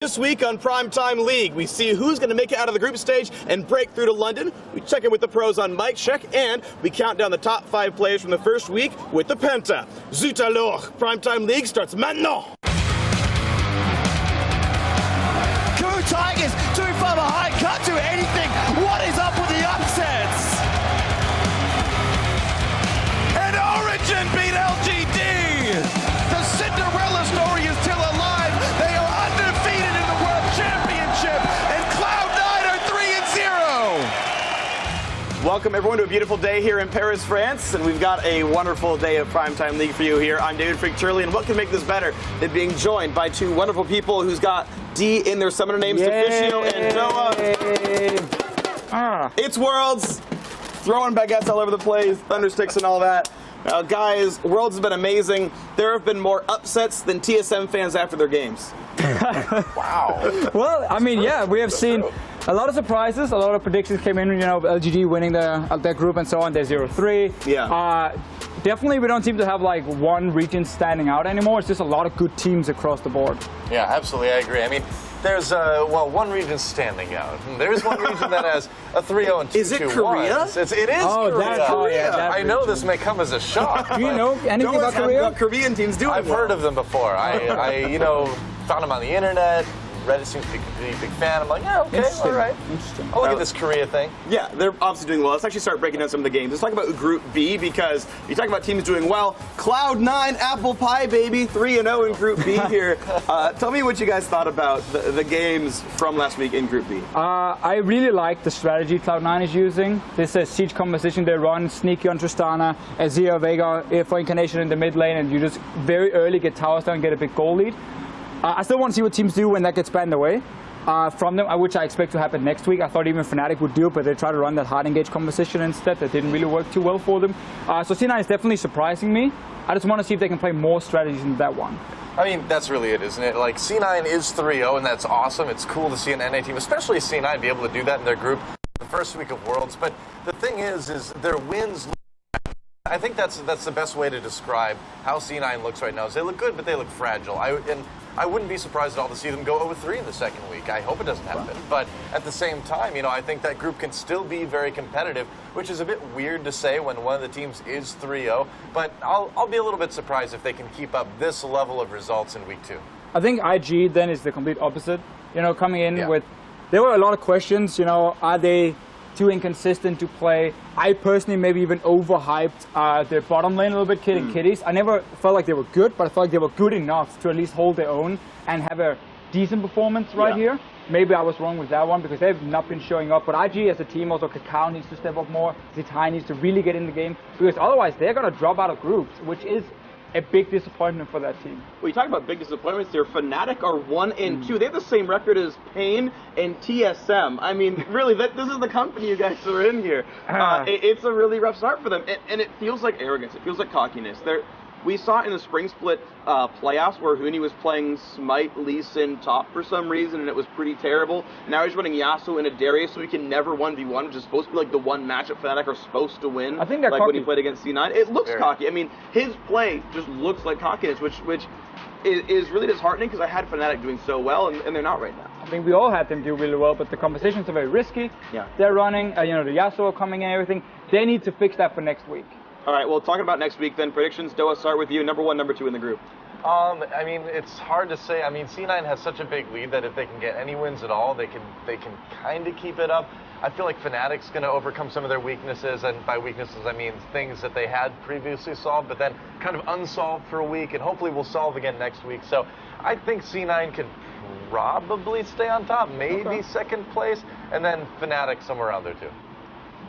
This week on Primetime League, we see who's going to make it out of the group stage and break through to London. We check in with the pros on Mic Check, and we count down the top 5 players from the first week with the Penta. Zut alors! Primetime League starts maintenant! Two Tigers too far behind, can't do anything. What is up with the upsets? And Origin beat LGD! The Cinderella story is still alive. They are undefeated in the World Championship, and Cloud9 are 3-0. Welcome everyone to a beautiful day here in Paris, France, and we've got a wonderful day of Primetime League for you here. I'm David Freak Turley, and what can make this better than being joined by two wonderful people who's got D in their summoner names, Officio and Doa. It's Worlds, throwing baguettes all over the place, thundersticks and all that. Guys, Worlds has been amazing. There have been more upsets than TSM fans after their games. Wow. Well, I mean, yeah, we have seen a lot of surprises. A lot of predictions came in, you know, LGD winning their group and so on. They're 0-3. Yeah. Definitely, we don't seem to have like one region standing out anymore. It's just a lot of good teams across the board. Yeah, absolutely, I agree. I mean, there's well, one region standing out. There's one region that has a 3-0 and 2-2-1. Is it Korea? It is Korea. Yeah, I know this may come as a shock. Do you know anything about Korea? Korean teams doing I've heard of them before. I you know, found them on the internet. Reddit seems to be a big fan. I'm like, yeah, okay, all right. I'll look at this Korea thing. Yeah, they're obviously doing well. Let's actually start breaking down some of the games. Let's talk about Group B, because you talk about teams doing well. Cloud9, apple pie, baby, 3-0 in Group B here. Tell me what you guys thought about the games from last week in Group B. I really like the strategy Cloud9 is using. This siege composition they run, sneaky on Tristana, Azir, Vega for Incarnation in the mid lane, and you just very early get towers down and get a big goal lead. I still want to see what teams do when that gets banned away from them, which I expect to happen next week. I thought even Fnatic would do it, but they tried to run that hard engage composition instead. That didn't really work too well for them. So C9 is definitely surprising me. I just want to see if they can play more strategies in that one. I mean, that's really it, isn't it? Like, C9 is 3-0, and that's awesome. It's cool to see an NA team, especially C9, be able to do that in their group the first week of Worlds. But the thing is their wins. I think that's the best way to describe how C9 looks right now. Is they look good, but they look fragile. I wouldn't be surprised at all to see them go 0-3 in the second week. I hope it doesn't happen. But at the same time, you know, I think that group can still be very competitive, which is a bit weird to say when one of the teams is 3-0. But I'll be a little bit surprised if they can keep up this level of results in week 2. I think IG then is the complete opposite. You know, coming in with, there were a lot of questions, you know, are they too inconsistent to play? I personally maybe even overhyped their bottom lane a little bit, Kid and Kitties. I never felt like they were good, but I felt like they were good enough to at least hold their own and have a decent performance right here. Maybe I was wrong with that one because they've not been showing up. But IG as a team, also Kakao needs to step up more. Zitai needs to really get in the game, because otherwise they're going to drop out of groups, which is a big disappointment for that team. Well, you talk about big disappointments here. Fnatic are 1-2. They have the same record as Pain and TSM. I mean, really, this is the company you guys are in here. It's a really rough start for them, and it feels like arrogance. It feels like cockiness. We saw it in the Spring Split playoffs where Huni was playing Smite, Lee Sin top for some reason, and it was pretty terrible. Now he's running Yasuo and a Darius, so he can never 1v1, which is supposed to be like the one matchup Fnatic are supposed to win. I think they're like cocky. when he played against C9. It looks cocky. I mean, his play just looks like cockiness, which is really disheartening, because I had Fnatic doing so well, and they're not right now. I think we all had them do really well, but the compositions are very risky. Yeah. They're running, you know, the Yasuo coming and everything. They need to fix that for next week. All right, well, talking about next week then, predictions. Doa, start with you. Number 1, number 2 in the group. I mean, it's hard to say. I mean, C9 has such a big lead that if they can get any wins at all, they can kind of keep it up. I feel like Fnatic's going to overcome some of their weaknesses, and by weaknesses I mean things that they had previously solved, but then kind of unsolved for a week, and hopefully will solve again next week. So I think C9 can probably stay on top, maybe second place, and then Fnatic somewhere around there too.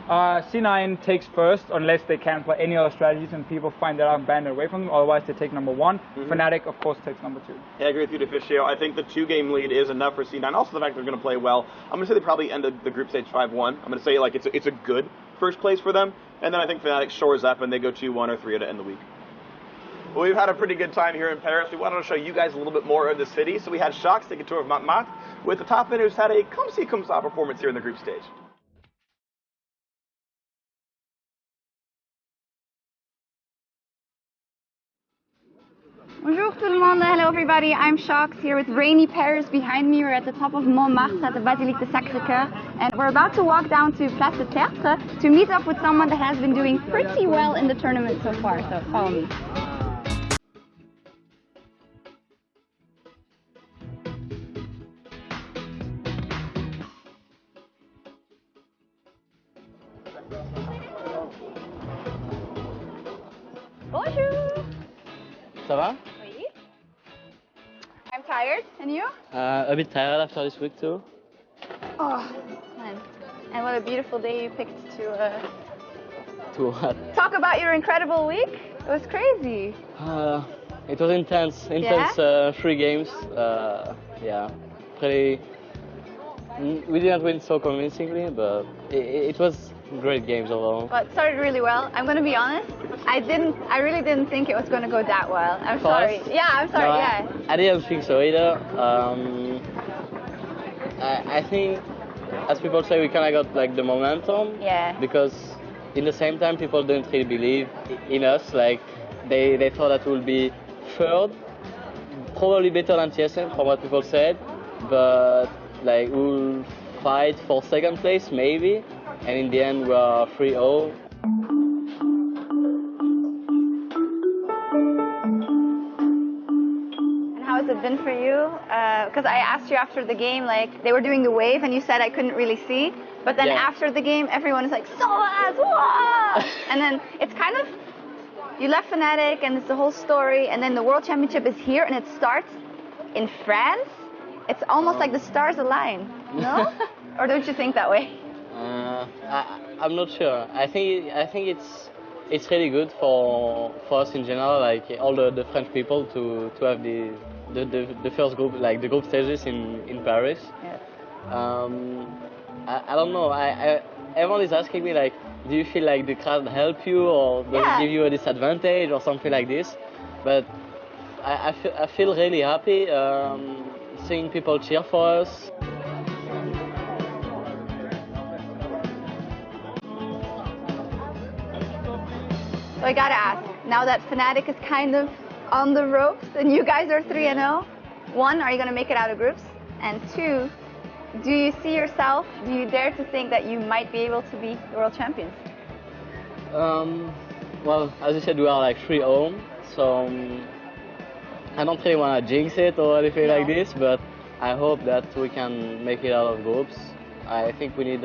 C9 takes first unless they can't play any other strategies and people find that out and ban it away from them. Otherwise, they take number 1. Fnatic, of course, takes number 2. Yeah, I agree with you, Officio. I think the 2-game lead is enough for C9. Also, the fact they're going to play well. I'm going to say they probably end the group stage 5-1. I'm going to say like it's a good first place for them. And then I think Fnatic shores up and they go 2-1 or 3 to end the week. Well, we've had a pretty good time here in Paris. We wanted to show you guys a little bit more of the city. So we had Shox take a tour of Montmartre with the top hitters had a come-see, come-saw performance here in the group stage. Bonjour tout le monde, hello everybody, I'm Shox here with rainy Paris behind me. We're at the top of Montmartre at the Basilique de Sacré-Cœur, and we're about to walk down to Place de Tertre to meet up with someone that has been doing pretty well in the tournament so far, so follow me. Bonjour! Ça va? Oui. I'm tired, and you? A bit tired after this week too. Oh, man. And what a beautiful day you picked to To what? talk about your incredible week. It was crazy. It was intense. Yeah? 3 games. Yeah, pretty. We didn't win so convincingly, but it was great games overall. But it started really well. I'm gonna be honest. I really didn't think it was gonna go that well. I'm For sorry. us? Yeah, I'm sorry. No, Yeah. I didn't think so either. I think, as people say, we kind of got like the momentum. Yeah. Because in the same time, people didn't really believe in us. Like they thought that we'll be third, probably better than TSM from what people said, but like we'll fight for second place maybe, and in the end we are 3-0. And how has it been for you? Because I asked you after the game, like they were doing the wave, and you said I couldn't really see. But then Yeah. after the game, everyone is like, "Soaz, wah!" And then it's kind of you left Fnatic, and it's the whole story, and then the World Championship is here, and it starts in France. It's almost like the stars align, no? Or don't you think that way? I'm not sure. I think it's really good for us in general, like all the French people to have the first group, like the group stages in Paris. Yes. I don't know. Everyone is asking me like, do you feel like the crowd help you or does Yeah. it give you a disadvantage or something like this? But I feel really happy seeing people cheer for us. So I gotta ask, now that Fnatic is kind of on the ropes and you guys are 3-0, 1, are you gonna make it out of groups? And 2, do you see yourself, do you dare to think that you might be able to be the world champions? Well, as you said, we are like 3-0, so I don't really want to jinx it or anything No. like this, but I hope that we can make it out of groups. I think we need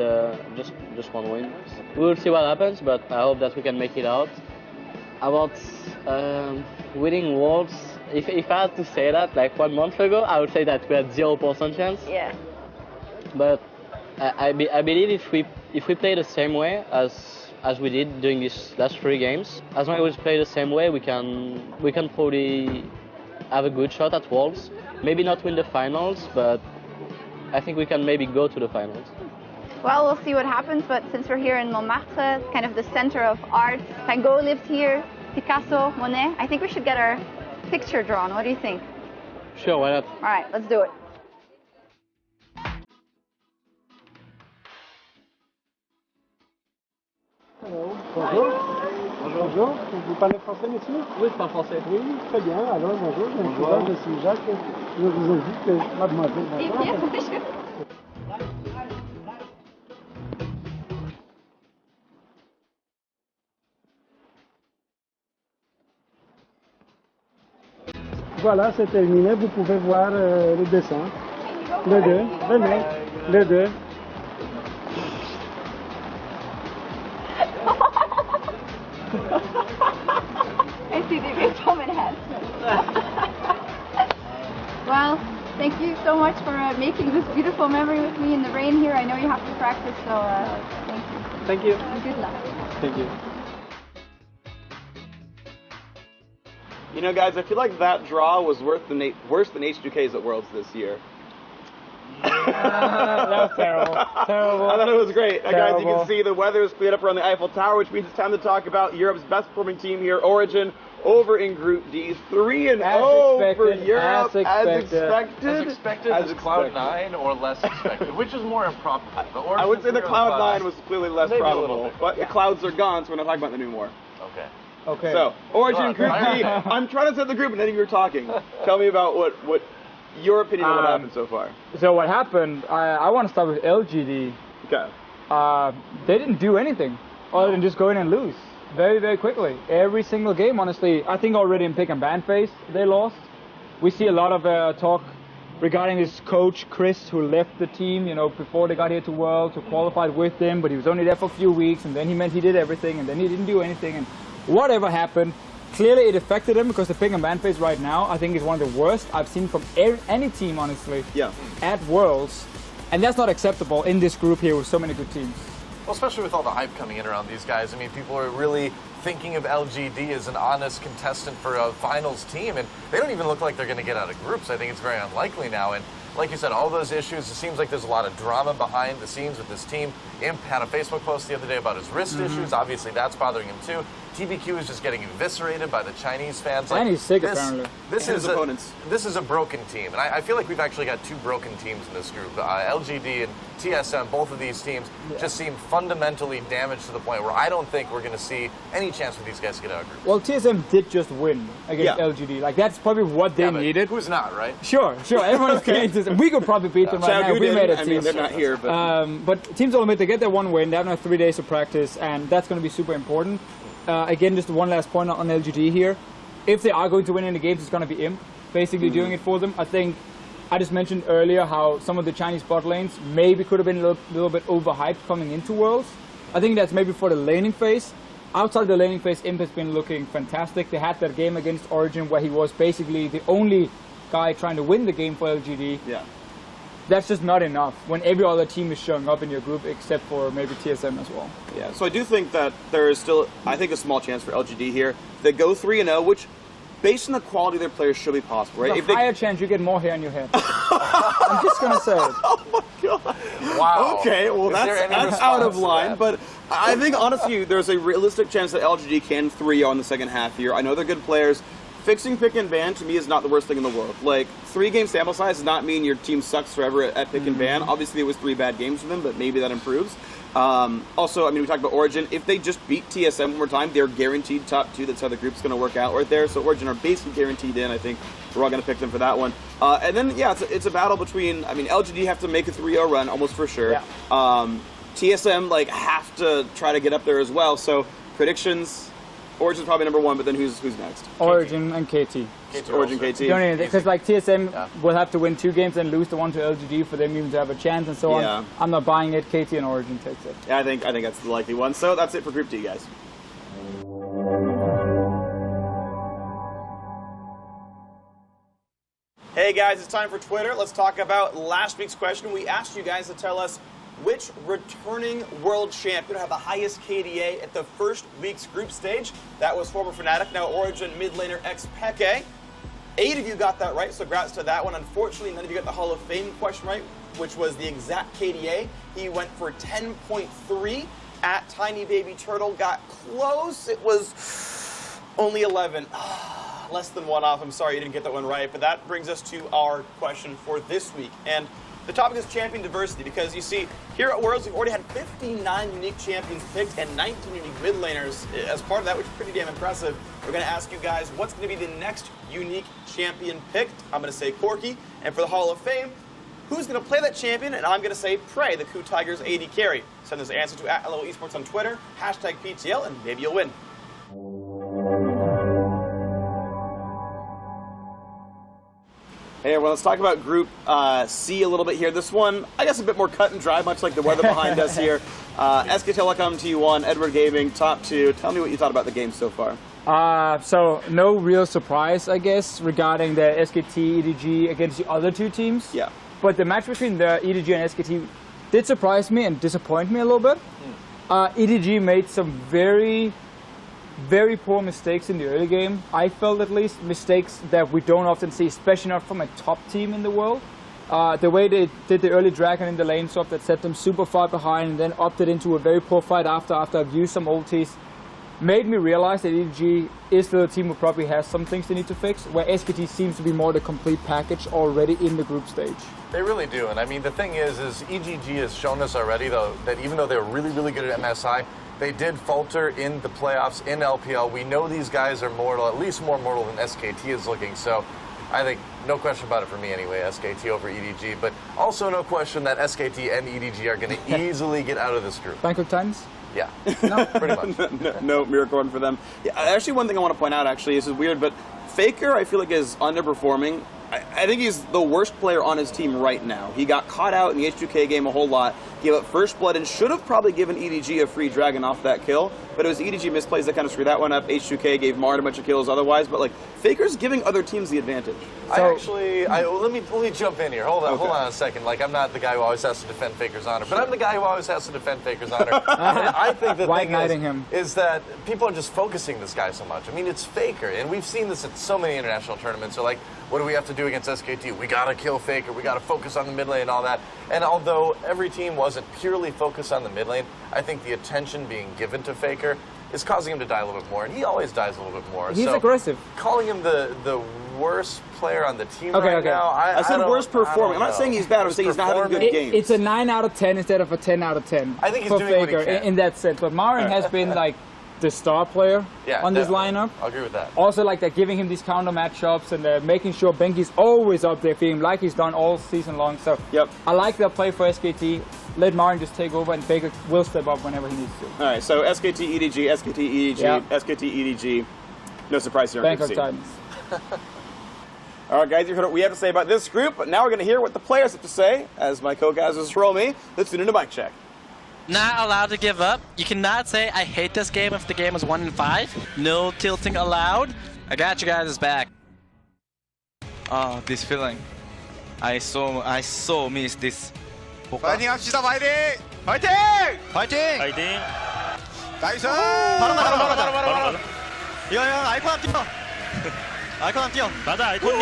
just 1 win. We will see what happens, but I hope that we can make it out. About winning Worlds, if I had to say that, like 1 month ago, I would say that we had 0% chance. Yeah. But I believe if we play the same way as we did during these last 3 games, as long as we play the same way, we can probably have a good shot at Worlds. Maybe not win the finals, but I think we can maybe go to the finals. Well, we'll see what happens, but since we're here in Montmartre, kind of the center of art, Van Gogh lives here, Picasso, Monet, I think we should get our picture drawn. What do you think? Sure, why not? All right, let's do it. Bonjour. Bonjour. Vous parlez français, monsieur? Oui, je parle français. Oui, très bien. Alors, bonjour. Je suis Jacques. Je vous invite, mademoiselle. Bonjour. Voilà, c'est terminé. Vous pouvez voir le dessin. Les deux. Venez. Les deux. I see the virtual enhancement. Well, thank you so much for making this beautiful memory with me in the rain here. I know you have to practice, so thank you. Thank you. And good luck. Thank you. You know, guys, I feel like that draw was worse than H2K's at Worlds this year. That was terrible. Terrible. I thought it was great. Guys, you Terrible. can see the weather is cleared up around the Eiffel Tower, which means it's time to talk about Europe's best performing team here, Origin, over in Group D. 3-0 for Europe, as expected. As Cloud9 or less expected? Which is more improbable? I would say the Cloud9 was clearly less Maybe a probable, little bit. but the clouds are gone, so we're not talking about them anymore. Okay. Okay. So, Origin Group D. I'm trying to set the group, and then you were talking. Tell me about what your opinion on what happened so far. So what happened, I want to start with LGD. Okay. They didn't do anything other than just go in and lose very, very quickly. Every single game, honestly. I think already in pick and ban phase, they lost. We see a lot of talk regarding his coach, Chris, who left the team, you know, before they got here to Worlds, who qualified with them, but he was only there for a few weeks, and then he meant he did everything, and then he didn't do anything, and whatever happened, clearly it affected him, because the pick and ban phase right now, I think, is one of the worst I've seen from any team, honestly, at Worlds, and that's not acceptable in this group here with so many good teams. Well, especially with all the hype coming in around these guys. I mean, people are really thinking of LGD as an honest contestant for a finals team, and they don't even look like they're going to get out of groups. I think it's very unlikely now. And like you said, all those issues, it seems like there's a lot of drama behind the scenes with this team. Imp had a Facebook post the other day about his wrist issues. Obviously, that's bothering him too. TBQ is just getting eviscerated by the Chinese fans. And he's sick, apparently. This is a broken team, and I feel like we've actually got two broken teams in this group. LGD and TSM, both of these teams just seem fundamentally damaged to the point where I don't think we're going to see any chance for these guys to get out of group. Well, TSM did just win against LGD. Like, that's probably what they needed. Who's not, right? Sure. Everyone's getting to them. We could probably beat them right now. We made a team. They're not here, but... But Teams Ultimate, they get their one win. They have now 3 days of practice, and that's going to be super important. Again, just one last point on LGD here. If they are going to win in the games, it's going to be Imp basically doing it for them. I think I just mentioned earlier how some of the Chinese bot lanes maybe could have been a little bit overhyped coming into Worlds. I think that's maybe for the laning phase. Outside the laning phase, Imp has been looking fantastic. They had that game against Origin where he was basically the only guy trying to win the game for LGD. Yeah. That's just not enough when every other team is showing up in your group except for maybe TSM as well. Yeah, so I do think that there is still, I think, a small chance for LGD here. They go 3-0, which, based on the quality of their players, should be possible, right? There's a higher chance you get more hair on your head. I'm just going to say it. Oh my god. Wow. Okay, well that's out of line, but I think honestly there's a realistic chance that LGD can 3-0 in the second half here. I know they're good players. Fixing pick and ban to me is not the worst thing in the world. Like, 3-game sample size does not mean your team sucks forever at pick and ban. Obviously, it was 3 bad games for them, but maybe that improves. Also, I mean, we talked about Origin. If they just beat TSM one more time, they're guaranteed top 2. That's how the group's going to work out right there. So Origin are basically guaranteed in. I think we're all going to pick them for that one. And then, yeah, it's a battle between, I mean, LGD have to make a 3-0 run, almost for sure. Yeah. TSM, like, have to try to get up there as well. So, predictions... Origin's probably number 1, but then who's next? Origin and KT. Origin, KT. Because like TSM will have to win 2 games and lose the one to LGD for them even to have a chance and so on. I'm not buying it. KT and Origin takes it. Yeah, I think that's the likely one. So that's it for Group D, guys. Hey guys, it's time for Twitter. Let's talk about last week's question. We asked you guys to tell us which returning world champion had the highest KDA at the first week's group stage. That was former Fnatic, now Origin mid laner ex-Peke. 8 of you got that right, so congrats to that one. Unfortunately, none of you got the Hall of Fame question right, which was the exact KDA. He went for 10.3 at Tiny Baby Turtle. Got close. It was only 11. Less than 1 off. I'm sorry you didn't get that one right, but that brings us to our question for this week. And the topic is champion diversity, because you see, here at Worlds, we've already had 59 unique champions picked and 19 unique mid laners as part of that, which is pretty damn impressive. We're going to ask you guys, what's going to be the next unique champion picked? I'm going to say Corki. And for the Hall of Fame, who's going to play that champion? And I'm going to say Prey, the Coup Tigers AD carry. Send this answer to @LOL Esports on Twitter, #PTL, and maybe you'll win. Hey everyone, let's talk about Group C a little bit here. This one, I guess a bit more cut and dry, much like the weather behind us here. SK Telecom T1, Edward Gaming, top 2. Tell me what you thought about the game so far. So no real surprise, I guess, regarding the SKT, EDG against the other 2 teams. Yeah. But the match between the EDG and SKT did surprise me and disappoint me a little bit. EDG made some very poor mistakes in the early game. I felt, at least, mistakes that we don't often see, especially not from a top team in the world. The way they did the early Dragon in the lane swap that set them super far behind and then opted into a very poor fight after I've used some ultis made me realize that EDG is still a team who probably has some things they need to fix, where SKT seems to be more the complete package already in the group stage. They really do, and I mean, the thing is EGG has shown us already, though, that even though they're really, really good at MSI, They did falter in the playoffs in LPL. We know these guys are mortal, at least more mortal than SKT is looking. So I think no question about it for me anyway, SKT over EDG. But also no question that SKT and EDG are going to easily get out of this group. Bangkok Titans? Yeah, no, pretty much. No miracle run for them. Yeah, actually, one thing I want to point out, actually, this is weird, but Faker, I feel like, is underperforming. I think he's the worst player on his team right now. He got caught out in the H2K game a whole lot, gave up first blood, and should have probably given EDG a free dragon off that kill, but it was EDG misplays that kind of screwed that one up. H2K gave Martin a bunch of kills otherwise, but like Faker's giving other teams the advantage. Let me jump in here. Hold on a second. Like, I'm not the guy who always has to defend Faker's honor, but I'm the guy who always has to defend Faker's honor. I think the thing is that people are just focusing this guy so much. I mean, it's Faker, and we've seen this at so many international tournaments. So like, what do we have to do against SKT? We gotta kill Faker. We gotta focus on the mid lane and all that. And although every team wasn't purely focused on the mid lane, I think the attention being given to Faker is causing him to die a little bit more, and he always dies a little bit more. He's aggressive. Calling him the worst player on the team now, I said worst performing. I'm not saying he's bad. I'm saying he's not having good games. It's a 9 out of 10 instead of a 10 out of 10. I think he's for doing Faker what he can. in that sense. But Marin has been like the star player on this lineup. I'll agree with that. Also, like they're giving him these counter matchups and they're making sure Benki's always up there for him, like he's done all season long. So I like their play for SKT. Let Marin just take over, and Faker will step up whenever he needs to. All right, so SKT EDG, SKT EDG, SKT EDG. No surprise here. Bangkok Titans. All right, guys, you heard what we have to say about this group, but now we're going to hear what the players have to say. As my co-guys roll me, let's tune into mic check. Not allowed to give up. You cannot say, I hate this game if the game is 1-5. No tilting allowed. I got you guys' back. Oh, this feeling. I so miss this. 파이팅 합시다, 파이팅! 파이팅! 파이팅! 파이팅! 나이스! 바로. 이거 형 아이콘 한 뛰어. 아이콘 한 뛰어. 맞아, 아이콘님.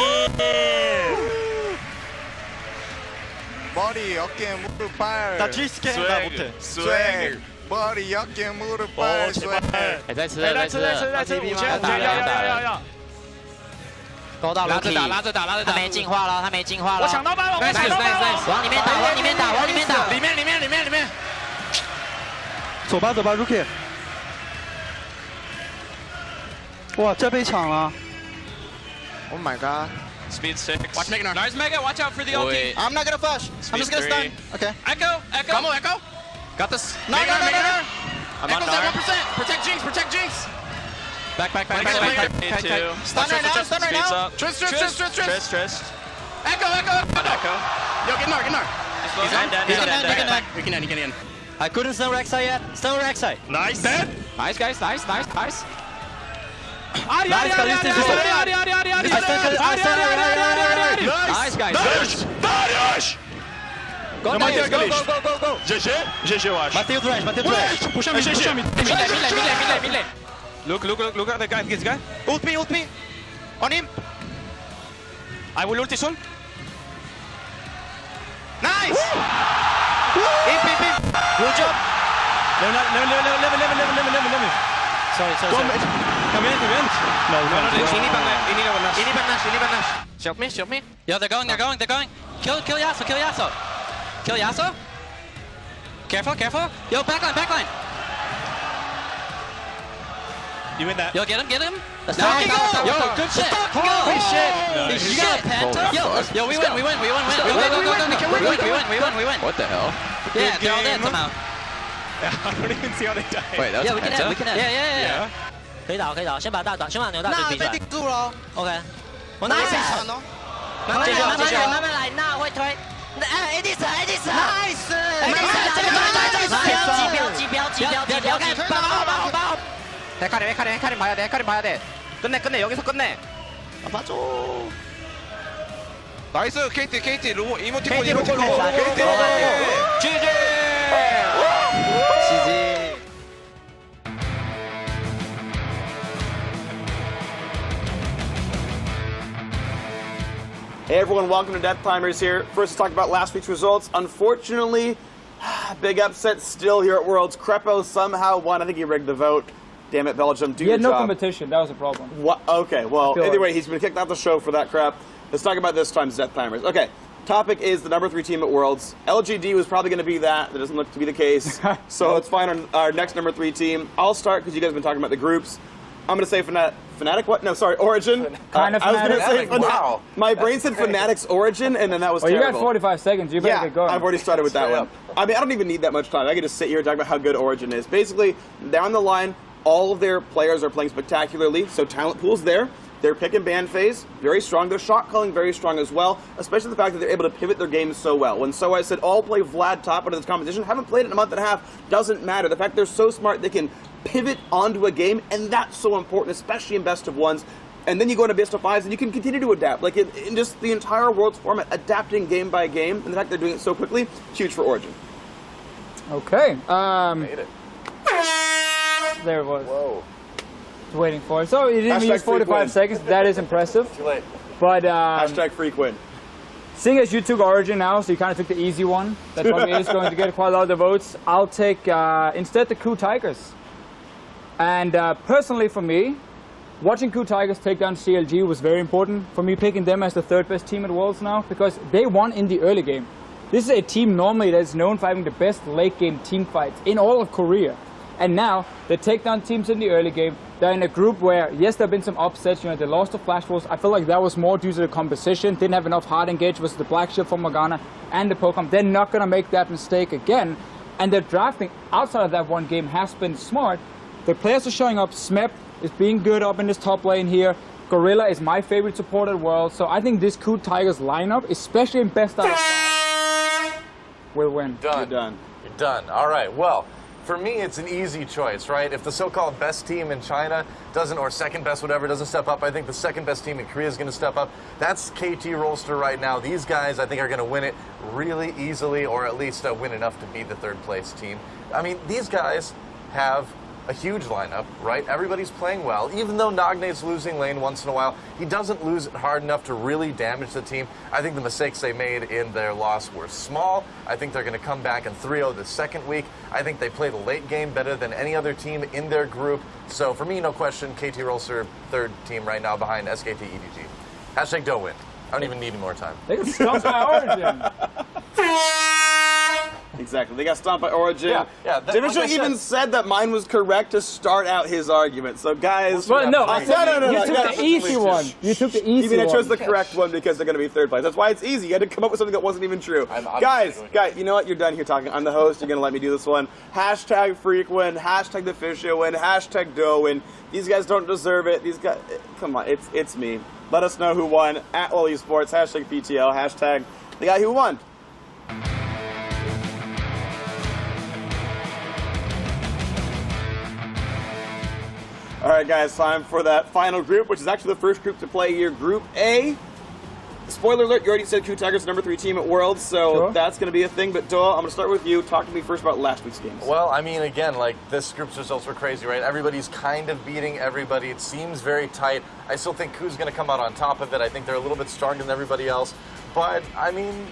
머리, 어깨, 무릎, 발. 나 트위스트 나 못해. 스웩. 머리, 어깨, 무릎, 발. 스웩. 再吃，要。勾到拉着打，他没进化了，我抢到吧，往里面打，里面。走吧，Rookie。哇，这被抢了。Oh my god. Speed 6. Watch Mega. Nice Mega. Watch out for the ulti. I'm not gonna flash. I'm just gonna stun. Okay. Echo. Come on, Echo. Got this. No. I'm on Nar. 1%. Protect Jinx. Back. Stun right now. Trist. Echo. Yo, get Nar. He's on. We can end. I couldn't stun Rek'Sai yet. Stun Rek'Sai. Nice. Dead. Nice, guys. Nice. Nice, guys. Darius! Go. GG, eu acho. Bateu o trash. Puxa me. Mid lane. Look at the guy, this guy. Ult me. On him. I will ulti soon. Nice! Imp. Good job. Level. Sorry. Come in. No. Ini Nash. Shield me. Yo, they're going. Kill Yasuo. Kill Yasuo. Careful. Yo, backline. You win that. Yo, get him. Let's go. Yo, good shit. Holy shit. You got a penta? Yo, we win. Go. We win. What the hell? Yeah, they're all dead somehow. I don't even see how they die. Wait, that's Yeah, we can end. Yeah. 可以打，先把牛大军逼出来。被定住了。 OK。我拿一闪哦。继续。慢慢来，那会推。AD 死。Nice。标，看爆。 헤카림 봐야 돼. 끝내. 여기서 끝내. 봐줘. 나이스 KT 이모티콘. GG. Hey everyone, welcome to Death Timers here. First, to talk about last week's results. Unfortunately, big upset still here at Worlds. Crepo somehow won. I think he rigged the vote. Damn it, Belgium, do your job. He had no competition. That was a problem. What? Okay, well, anyway, he's been kicked out the show for that crap. Let's talk about this time's Death Timers. Okay, Topic is the number 3 team at Worlds. LGD was probably going to be that. That doesn't look to be the case. So let's find our next number 3 team. I'll start because you guys have been talking about the groups. I'm going to say Fnatic. What? No, sorry, Origin. Kind of I was going to say Fnatic. Wow. My brain said Fnatic's Origin, and then that was Well, terrible. you got 45 seconds. You better get going. I've already started with that one. I mean, I don't even need that much time. I can just sit here and talk about how good Origin is. Basically, down the line, all of their players are playing spectacularly, so talent pool's there. Their pick and ban phase, very strong. Their shot calling, very strong as well, especially the fact that they're able to pivot their games so well. When I said all play Vlad top out of this competition, haven't played it in a month and a half, doesn't matter. The fact they're so smart, they can pivot onto a game, and that's so important, especially in best of ones. And then you go into best of fives, and you can continue to adapt. Like in just the entire Worlds format, adapting game by game, and the fact they're doing it so quickly, huge for Origin. Okay. Made it. There it was. Whoa. Waiting for it. So you didn't use 45 seconds. That is impressive. Too late. But Hashtag freak win. seeing as you took Origin now, so you kind of took the easy one, that probably is going to get quite a lot of the votes, I'll take instead the KOO Tigers. And personally for me, watching KOO Tigers take down CLG was very important for me, picking them as the 3rd best team at Worlds now, because they won in the early game. This is a team normally that is known for having the best late game team fights in all of Korea. And now they take down teams in the early game. They're in a group where, yes, there have been some upsets. You know, they lost to Flash Wolves. I feel like that was more due to the composition. Didn't have enough hard engage versus the Black Shield from Morgana and the Pokemon. They're not going to make that mistake again. And their drafting outside of that one game has been smart. The players are showing up. Smep is being good up in this top lane here. Gorilla is my favorite support at World. So I think this KOO Tigers lineup, especially in best out of 5, will win. Done. You're done. You're done. All right. Well, for me, it's an easy choice, right? If the so-called best team in China doesn't, or second best, whatever, doesn't step up, I think the second best team in Korea is going to step up. That's KT Rolster right now. These guys, I think, are going to win it really easily, or at least win enough to be the 3rd place team. I mean, these guys have a huge lineup, right? Everybody's playing well. Even though Nagne's losing lane once in a while, he doesn't lose it hard enough to really damage the team. I think the mistakes they made in their loss were small. I think they're going to come back and 3-0 the second week. I think they play the late game better than any other team in their group. So for me, no question, KT Rolster, 3rd team right now behind SKT EDG. Hashtag don't win. I don't even need any more time. They can stomp by Origin. Exactly. They got stomped by Origin. Yeah. Division like even said that mine was correct to start out his argument. So, guys. Well, no, I said no, you took the easy one. You took the easy one. I chose the correct one because they're going to be 3rd place. That's why it's easy. You had to come up with something that wasn't even true. Guys, you know what? You're done here talking. I'm the host. You're going to let me do this one. Hashtag freak win. Hashtag the fish win. Hashtag dough win. These guys don't deserve it. These guys, come on. It's me. Let us know who won at LOL Esports. Hashtag PTL. Hashtag the guy who won. All right, guys, time for that final group, which is actually the first group to play here. Group A. Spoiler alert, you already said KOO Tigers number 3 team at Worlds, so that's going to be a thing. But Doa, I'm going to start with you. Talk to me first about last week's games. Well, I mean, again, like, this group's results were crazy, right? Everybody's kind of beating everybody. It seems very tight. I still think KOO's going to come out on top of it. I think they're a little bit stronger than everybody else. But, I mean,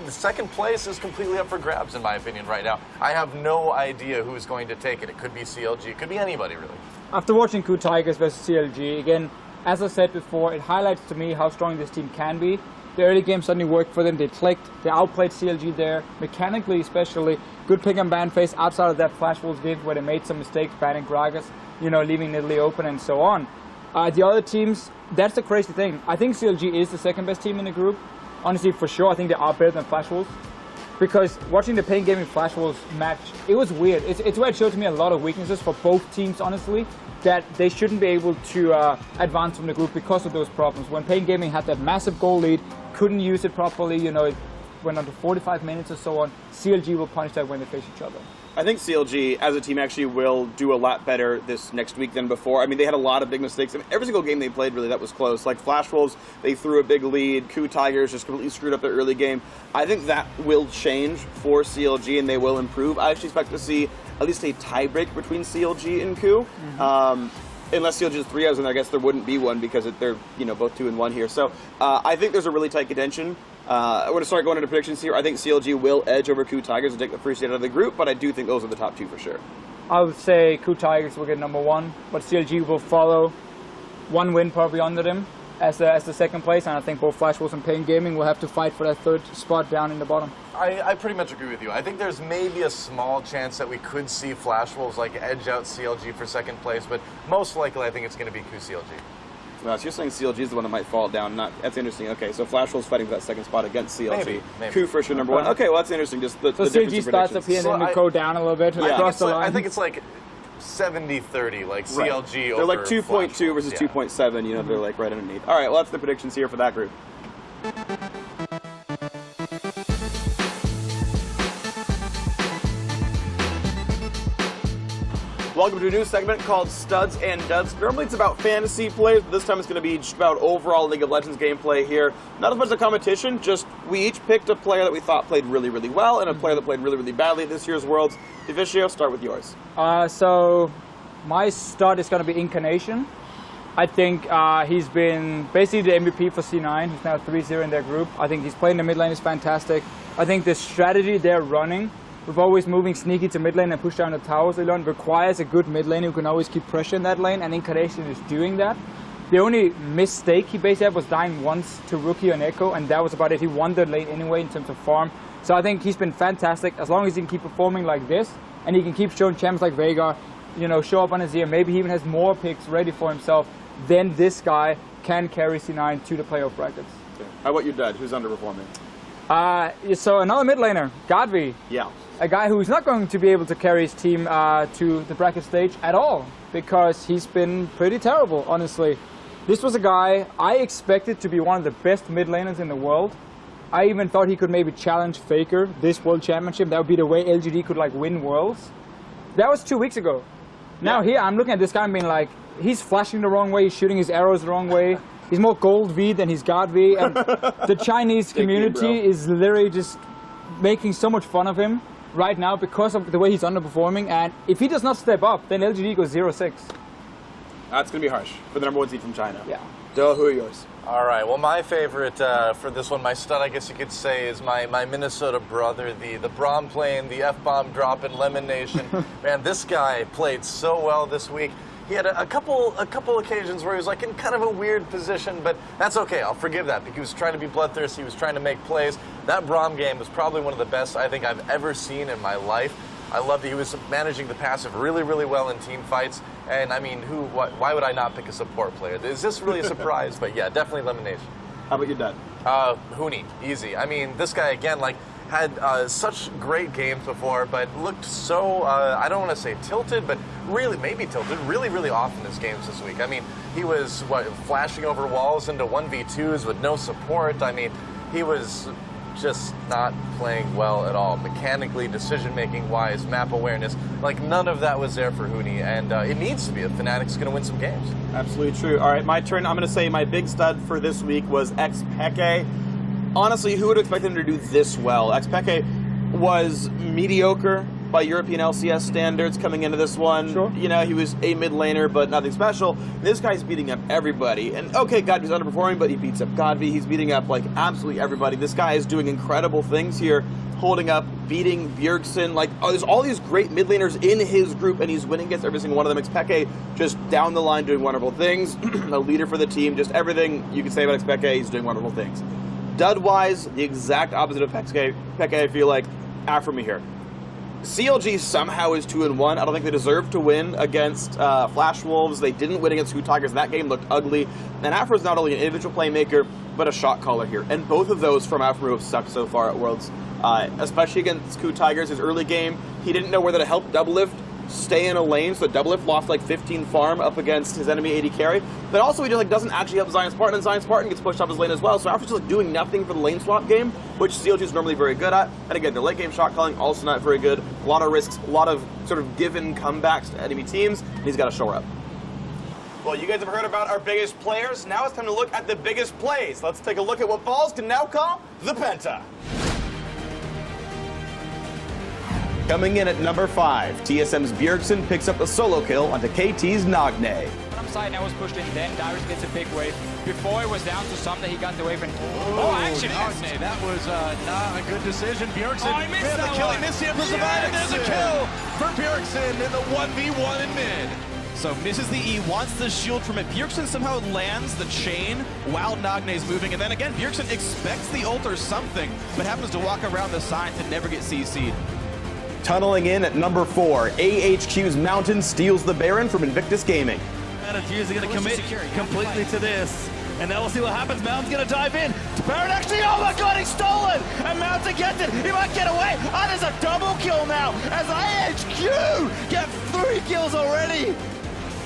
the second place is completely up for grabs, in my opinion, right now. I have no idea who's going to take it. It could be CLG. It could be anybody, really. After watching KOO Tigers versus CLG, again, as I said before, it highlights to me how strong this team can be. The early game suddenly worked for them. They clicked. They outplayed CLG there, mechanically especially. Good pick and ban phase outside of that Flash Wolves game where they made some mistakes, banning Gragas, you know, leaving Nidalee open and so on. The other teams, that's the crazy thing. I think CLG is the 2nd best team in the group. Honestly, for sure, I think they are better than Flash Wolves. Because watching the Pain Gaming Flash Wolves match, it was weird. It's where it showed to me a lot of weaknesses for both teams, honestly, that they shouldn't be able to advance from the group because of those problems. When Pain Gaming had that massive goal lead, couldn't use it properly, you know, it went on to 45 minutes or so on. CLG will punish that when they face each other. I think CLG, as a team, actually will do a lot better this next week than before. I mean, they had a lot of big mistakes. I mean, every single game they played, really, that was close. Like Flash Wolves, they threw a big lead. KOO Tigers just completely screwed up their early game. I think that will change for CLG, and they will improve. I actually expect to see at least a tiebreak between CLG and KOO. Unless CLG is 3-0, then I guess there wouldn't be one because they're, you know, both 2-1 here. So I think there's a really tight contention. I'm going to start going into predictions here. I think CLG will edge over KOO Tigers and take the first seed out of the group, but I do think those are the top 2 for sure. I would say KOO Tigers will get number 1, but CLG will follow. 1 win probably under them. as the second place, and I think both Flash Wolves and Pain Gaming will have to fight for that third spot down in the bottom. I pretty much agree with you. I think there's maybe a small chance that we could see Flash Wolves like edge out CLG for second place, but most likely I think it's going to be QCLG. Well, so you're saying CLG is the one that might fall down. That's interesting. Okay, so Flash Wolves fighting for that second spot against CLG. Maybe. Q for sure, number one. Okay, well, that's interesting. Just the so CLG starts up here and then we go down a little bit across the line. I think it's like 70-30, like CLG right. over They're like 2.2 versus 2.7, you know, they're like right underneath. All right, well, that's the predictions here for that group. Welcome to a new segment called Studs and Duds. Normally it's about fantasy plays, but this time it's going to be just about overall League of Legends gameplay here. Not as much a competition, just we each picked a player that we thought played really, really well and a player that played really, really badly at this year's Worlds. Devicio, start with yours. So my stud is going to be Incarnation. I think he's been basically the MVP for C9. He's now 3-0 in their group. I think he's playing the mid lane is fantastic. I think the strategy they're running with always moving sneaky to mid lane and push down the towers alone requires a good mid lane who can always keep pressure in that lane, and Incarnation is doing that. The only mistake he basically had was dying once to Rookie and Echo, and that was about it. He won the lane anyway in terms of farm. So I think he's been fantastic. As long as he can keep performing like this, and he can keep showing champs like Veigar, you know, show up on his ear, maybe he even has more picks ready for himself, then this guy can carry C9 to the playoff brackets. Okay. How about your dad? Who's underperforming? So another mid laner, Godvi. Yeah. A guy who's not going to be able to carry his team to the bracket stage at all because he's been pretty terrible, honestly. This was a guy I expected to be one of the best mid laners in the world. I even thought he could maybe challenge Faker this World Championship. That would be the way LGD could like win Worlds. That was 2 weeks ago. Now here I'm looking at this guy and being like, he's flashing the wrong way, he's shooting his arrows the wrong way. He's more Gold V than he's God V, and the Chinese community is literally just making so much fun of him right now because of the way he's underperforming, and if he does not step up, then LGD goes 0-6. That's going to be harsh for the number one seed from China. Yeah. Dale, who are yours? All right, well, my favorite for this one, my stud, I guess you could say, is my Minnesota brother, the Braum playing, the F-bomb dropping, Lemon Nation. Man, this guy played so well this week. He had a couple occasions where he was like in kind of a weird position, but that's okay. I'll forgive that because he was trying to be bloodthirsty. He was trying to make plays. That Braum game was probably one of the best I think I've ever seen in my life. I loved that he was managing the passive really, really well in team fights. And I mean, why would I not pick a support player? Is this really a surprise? But yeah, definitely Lemonade. How about your dad? Hooney, easy. I mean, this guy again, like, had such great games before, but looked so, I don't want to say tilted, but really, maybe tilted, really, really off in his games this week. I mean, he was, flashing over walls into 1v2s with no support. I mean, he was just not playing well at all. Mechanically, decision-making wise, map awareness, like none of that was there for Hooney, and it needs to be if Fnatic's going to win some games. Absolutely true. All right, my turn. I'm going to say my big stud for this week was Xpeke. Honestly, who would have expected him to do this well? Xpeke was mediocre by European LCS standards coming into this one. Sure. You know, he was a mid laner, but nothing special. This guy's beating up everybody. And okay, Godvy's underperforming, but he beats up Godvy. He's beating up, like, absolutely everybody. This guy is doing incredible things here, holding up, beating Bjergsen. Like, there's all these great mid laners in his group, and he's winning against every single one of them. Xpeke just down the line doing wonderful things. A leader for the team, just everything you can say about Xpeke, he's doing wonderful things. Dud-wise, the exact opposite of Xpeke, I feel like, after me here. CLG somehow is 2-1. I don't think they deserve to win against Flash Wolves. They didn't win against Scoot Tigers. That game looked ugly. And Afro's not only an individual playmaker, but a shot caller here. And both of those from Afro have sucked so far at Worlds. Especially against Scoot Tigers, his early game, he didn't know whether to help Doublelift stay in a lane, so Doublelift lost like 15 farm up against his enemy AD carry. But also he just like doesn't actually help Zion Spartan, and Zion Spartan gets pushed off his lane as well. So Afro's just like doing nothing for the lane swap game, which CLG is normally very good at. And again, their late game shot calling also not very good. A lot of risks, a lot of sort of given comebacks to enemy teams, and he's got to shore up. Well, you guys have heard about our biggest players. Now it's time to look at the biggest plays. Let's take a look at what Balls can now call the Penta. Coming in at number 5, TSM's Bjergsen picks up a solo kill onto KT's Nagne. Bottom side now was pushed in, then Darius gets a big wave. Before it was down to something, he got the wave and... Oh, actually, Nagne, that was not a good decision. Bjergsen, he missed the kill, he missed the amplified, and there's a kill for Bjergsen in the 1v1 in mid. So misses the E, wants the shield from it. Bjergsen somehow lands the chain while Nagne's moving. And then again, Bjergsen expects the ult or something, but happens to walk around the side to never get CC'd. Tunneling in at number 4, AHQ's Mountain steals the Baron from Invictus Gaming. Is going to commit completely to this. And then we'll see what happens. Mountain's going to dive in. Baron actually, oh my god, he's stolen! And Mountain gets it. He might get away. Oh, there's a double kill now as AHQ get 3 kills already.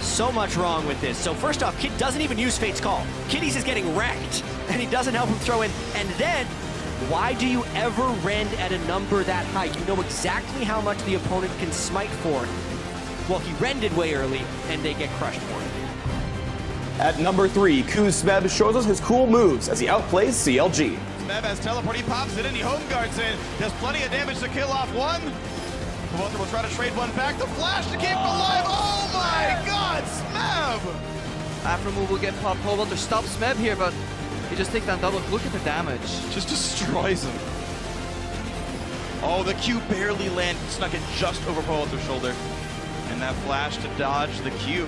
So much wrong with this. So first off, Kid doesn't even use Fate's Call. Kiddies is getting wrecked, and he doesn't help him throw in. And then, why do you ever rend at a number that high? You know exactly how much the opponent can smite for. Well, he rended way early, and they get crushed for it. At number 3, Kuz Smeb shows us his cool moves as he outplays CLG. Smeb has teleport, he pops it in, he home guards in. Does plenty of damage to kill off one. Walter will try to trade one back. The flash to keep him alive. Oh my god, Smeb! After move will get popped. Walter stops Smeb here, but he just takes down double. Look at the damage. Just destroys him. Oh, the Q barely landed, snuck it just over Walter's shoulder. And that flash to dodge the Q.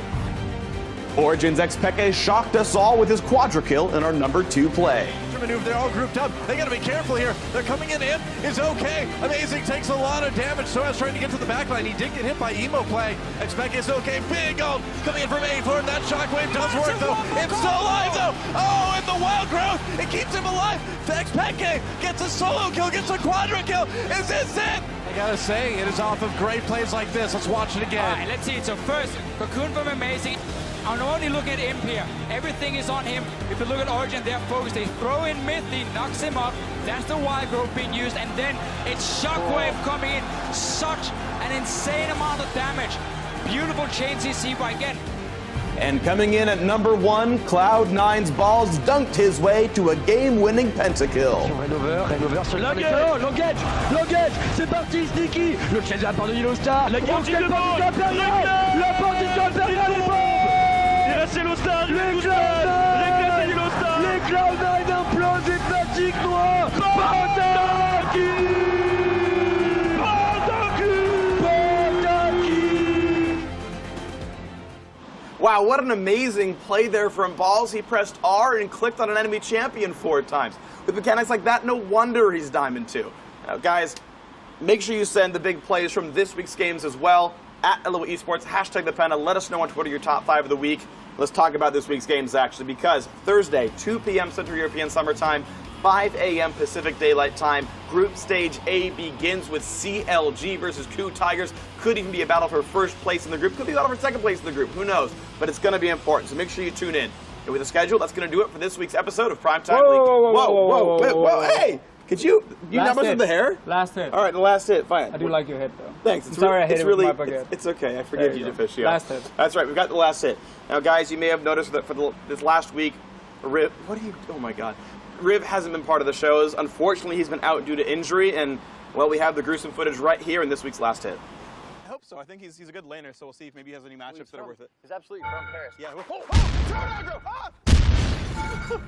Origin's Xpeke shocked us all with his quadra kill in our number 2 play. Maneuver, they're all grouped up. They gotta be careful here. They're coming in. Is okay. Amazing takes a lot of damage. So as trying to get to the backline. He did get hit by emo play. Xpeke is okay. Big ult coming in from A4. That shockwave does work though. It's still alive though. Oh, and the wild growth. It keeps him alive. Xpeke gets a solo kill, gets a quadra kill. Is this it? I gotta say, it is off of great plays like this. Let's watch it again. All right, let's see it. So first, Cocoon from Amazing. I'm only looking at Imp here. Everything is on him. If you look at Origin, they're focused. They throw in mid, he knocks him up. That's the wild growth being used. And then it's Shockwave coming in. Such an insane amount of damage. Beautiful chain CC by again. And coming in at number 1, Cloud9's Balls dunked his way to a game-winning pentakill. L'engage, c'est parti, Sneaky. Le chase de la part de Yellow Star. La game qui part du Impérial. La part du Impérial est bombe. Il reste Yellow Star. Les Cloud9 implosent et fatigue noire. Wow, what an amazing play there from Balls. He pressed R and clicked on an enemy champion 4 times. With mechanics like that, no wonder he's Diamond 2. Now, guys, make sure you send the big plays from this week's games as well. At LO Esports, hashtag the Panda. Let us know on Twitter your top 5 of the week. Let's talk about this week's games, actually, because Thursday, 2 p.m. Central European Summer Time, 5 a.m. Pacific Daylight Time. Group Stage A begins with CLG versus Coup Tigers. Could even be a battle for first place in the group. Could be a battle for second place in the group. Who knows? But it's going to be important, so make sure you tune in. And with the schedule, that's going to do it for this week's episode of Primetime League. Whoa, hey! Could you numbers with the hair? Last hit. All right, the last hit. Fine. I do like your hit, though. Thanks. I'm sorry I hit it really, with my baguette. It's okay. I forgive you, Defish. Yeah. Last hit. That's right. We've got the last hit. Now, guys, you may have noticed that for this last week, Riv. What are you? Oh my God. Riv hasn't been part of the shows. Unfortunately, he's been out due to injury, and well, we have the gruesome footage right here in this week's last hit. I hope so. I think he's a good laner, so we'll see if maybe he has any matchups that are worth it. He's absolutely from Paris. Yeah. Oh,